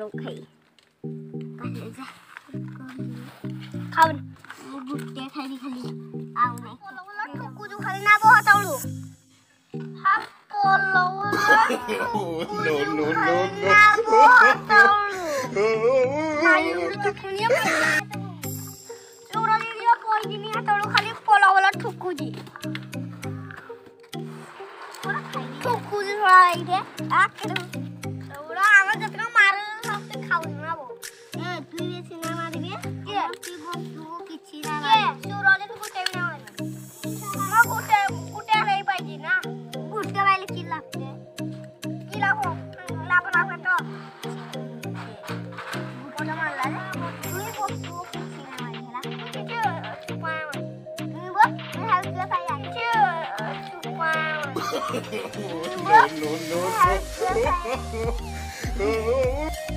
हाताळू खाई खाऊन गुट्टे खाली खाली आव नाही ठोकू जो खाली ना बो हाताळू हा पोलो नो नो नो नो नाही उलट ठेवली चोरा लिया कोई दिनी हाताळू खाली पोलावला ठोकू जी ठोकू जी राईदे आकडू एवढा आवाज येतो मारून फक्त खाऊन ना बो ए तू ये सिनेमा मारबे के ती बसू किची ना के चोराले तू कुठे नाही मारली मग कुठे नाही पाहिजे ना गुट्टे वाले की लागते किला हो लापला तो गुट्टा मारला रे तू बसू किची ना मारला किती सुपा तुम्ही बघ मी हेल्पला पाहिजे सुपा no no no